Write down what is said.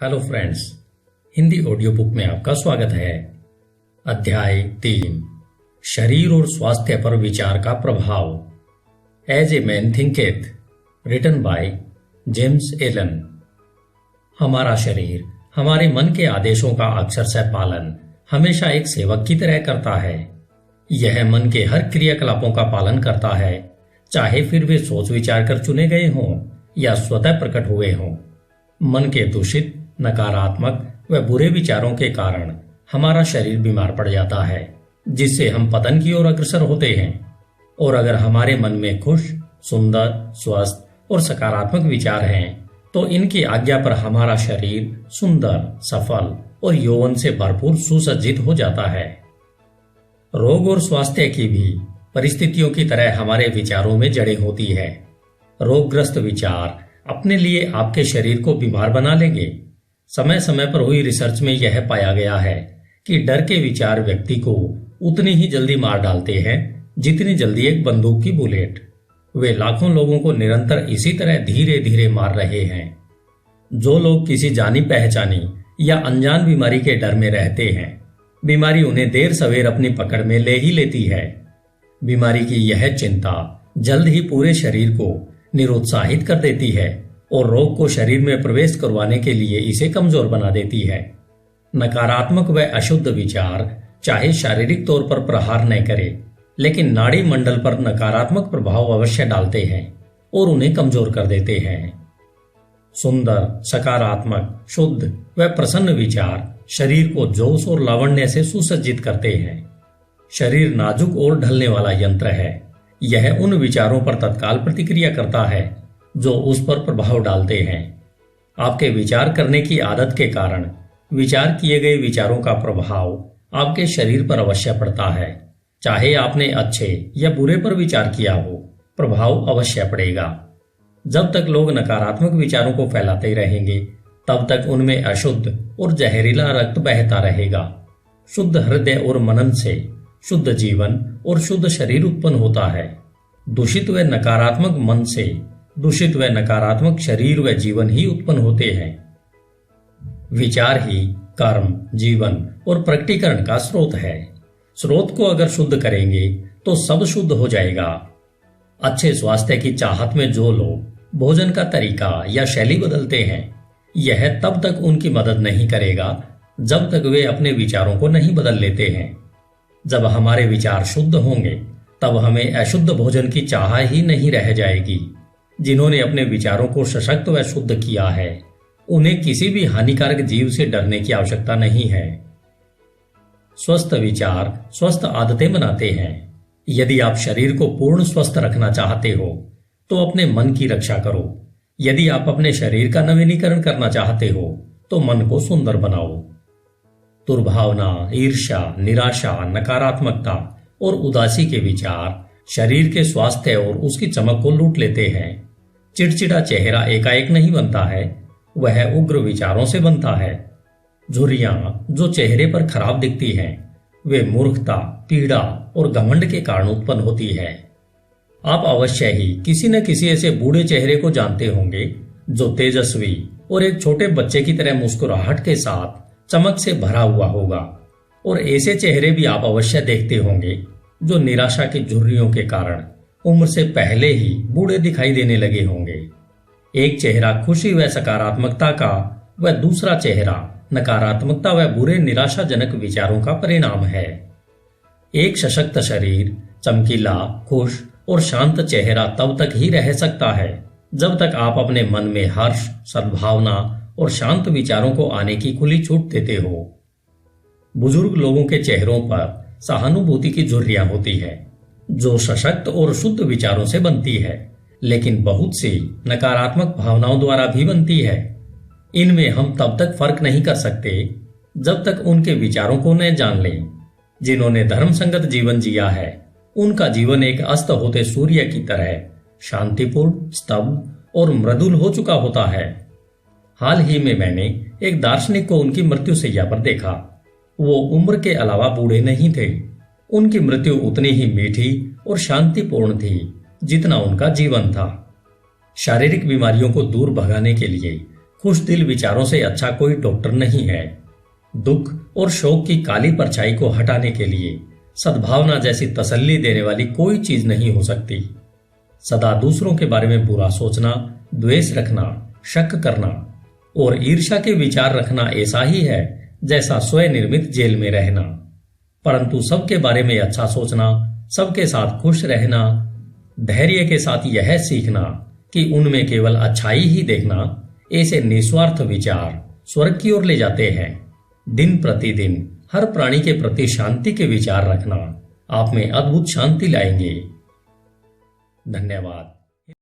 Hello friends, Hindi audio book में आपका स्वागत है। अध्याय 3, शरीर और स्वास्थ्य पर विचार का प्रभाव। As a man thinketh, written by James Allen. हमारा शरीर हमारे मन के आदेशों का अक्षरशः पालन हमेशा एक सेवक की तरह करता है। यह मन के हर क्रियाकलापों का पालन करता है, चाहे फिर वे सोच विचार कर चुने गए हों या स्वतः प्रकट हुए हों। मन के दूषित, नकारात्मक व बुरे विचारों के कारण हमारा शरीर बीमार पड़ जाता है, जिससे हम पतन की ओर अग्रसर होते हैं। और अगर हमारे मन में खुश, सुंदर, स्वस्थ और सकारात्मक विचार हैं, तो इनकी आज्ञा पर हमारा शरीर सुंदर, सफल और यौवन से भरपूर सुसज्जित हो जाता है। रोग और स्वास्थ्य की भी परिस्थितियों की तरह हमारे विचारों में जड़ें होती है। रोगग्रस्त विचार अपने लिए आपके शरीर को बीमार बना लेंगे। समय समय पर हुई रिसर्च में यह पाया गया है कि डर के विचार व्यक्ति को उतनी ही जल्दी मार डालते हैं जितनी जल्दी एक बंदूक की बुलेट। वे लाखों लोगों को निरंतर इसी तरह धीरे धीरे मार रहे हैं। जो लोग किसी जानी पहचानी या अनजान बीमारी के डर में रहते हैं, बीमारी उन्हें देर सवेर अपनी पकड़ में ले ही लेती है। बीमारी की यह चिंता जल्द ही पूरे शरीर को निरुत्साहित कर देती है और रोग को शरीर में प्रवेश करवाने के लिए इसे कमजोर बना देती है। नकारात्मक व अशुद्ध विचार चाहे शारीरिक तौर पर प्रहार न करे, लेकिन नाड़ी मंडल पर नकारात्मक प्रभाव अवश्य डालते हैं और उन्हें कमजोर कर देते हैं। सुंदर, सकारात्मक, शुद्ध व प्रसन्न विचार शरीर को जोश और लावण्य से सुसज्जित करते हैं। शरीर नाजुक और ढलने वाला यंत्र है। यह उन विचारों पर तत्काल प्रतिक्रिया करता है जो उस पर प्रभाव डालते हैं। आपके विचार करने की आदत के कारण विचार किए गए विचारों का प्रभाव आपके शरीर पर अवश्य पड़ता है। चाहे आपने अच्छे या बुरे पर विचार किया हो, प्रभाव अवश्य पड़ेगा। जब तक लोग नकारात्मक विचारों को फैलाते रहेंगे, तब तक उनमें अशुद्ध और जहरीला रक्त बहता रहेगा। शुद्ध हृदय और मनन से शुद्ध जीवन और शुद्ध शरीर उत्पन्न होता है। दूषित व नकारात्मक मन से दूषित व नकारात्मक शरीर व जीवन ही उत्पन्न होते हैं। विचार ही कर्म, जीवन और प्रकटीकरण का स्रोत है। स्रोत को अगर शुद्ध करेंगे तो सब शुद्ध हो जाएगा। अच्छे स्वास्थ्य की चाहत में जो लोग भोजन का तरीका या शैली बदलते हैं, यह तब तक उनकी मदद नहीं करेगा जब तक वे अपने विचारों को नहीं बदल लेते हैं। जब हमारे विचार शुद्ध होंगे, तब हमें अशुद्ध भोजन की चाह ही नहीं रह जाएगी। जिन्होंने अपने विचारों को सशक्त व शुद्ध किया है, उन्हें किसी भी हानिकारक जीव से डरने की आवश्यकता नहीं है। स्वस्थ विचार स्वस्थ आदतें बनाते हैं। यदि आप शरीर को पूर्ण स्वस्थ रखना चाहते हो, तो अपने मन की रक्षा करो। यदि आप अपने शरीर का नवीनीकरण करना चाहते हो, तो मन को सुंदर बनाओ। दुर्भावना, ईर्ष्या, निराशा, नकारात्मकता और उदासी के विचार शरीर के स्वास्थ्य और उसकी चमक को लूट लेते हैं। चिड़चिड़ा चेहरा एकाएक नहीं बनता है, वह उग्र विचारों से बनता है। झुर्रियां जो चेहरे पर खराब दिखती हैं, वे मूर्खता, पीड़ा और घमंड के कारण उत्पन्न होती है। आप अवश्य ही किसी न किसी ऐसे बूढ़े चेहरे को जानते होंगे जो तेजस्वी और एक छोटे बच्चे की तरह मुस्कुराहट के साथ चमक से भरा हुआ होगा। और ऐसे चेहरे भी आप अवश्य देखते होंगे जो निराशा की झुर्रियों के कारण उम्र से पहले ही बूढ़े दिखाई देने लगे होंगे। एक चेहरा खुशी व सकारात्मकता का व दूसरा चेहरा नकारात्मकता व बुरे निराशाजनक विचारों का परिणाम है। एक सशक्त शरीर, चमकीला, खुश और शांत चेहरा तब तक ही रह सकता है जब तक आप अपने मन में हर्ष, सद्भावना और शांत विचारों को आने की खुली छूट देते हो। बुजुर्ग लोगों के चेहरों पर सहानुभूति की झुर्रियां होती है, जो सशक्त और शुद्ध विचारों से बनती है, लेकिन बहुत सी नकारात्मक भावनाओं द्वारा भी बनती है। इनमें हम तब तक फर्क नहीं कर सकते जब तक उनके विचारों को न जान लें। जिन्होंने धर्म संगत जीवन जिया है, उनका जीवन एक अस्त होते सूर्य की तरह शांतिपूर्ण, स्तब्ध और मृदुल हो चुका होता है। हाल ही में मैंने एक दार्शनिक को उनकी मृत्यु सैया पर देखा। वो उम्र के अलावा बूढ़े नहीं थे। उनकी मृत्यु उतनी ही मीठी और शांतिपूर्ण थी जितना उनका जीवन था। शारीरिक बीमारियों को दूर भगाने के लिए खुश दिल विचारों से अच्छा कोई डॉक्टर नहीं है। दुख और शोक की काली परछाई को हटाने के लिए सद्भावना जैसी तसल्ली देने वाली कोई चीज नहीं हो सकती। सदा दूसरों के बारे में बुरा सोचना, द्वेष रखना, शक करना और ईर्ष्या के विचार रखना ऐसा ही है जैसा स्वनिर्मित जेल में रहना। परंतु सबके बारे में अच्छा सोचना, सबके साथ खुश रहना, धैर्य के साथ यह सीखना कि उनमें केवल अच्छाई ही देखना, ऐसे निस्वार्थ विचार स्वर्ग की ओर ले जाते हैं। दिन प्रतिदिन हर प्राणी के प्रति शांति के विचार रखना आप में अद्भुत शांति लाएंगे। धन्यवाद।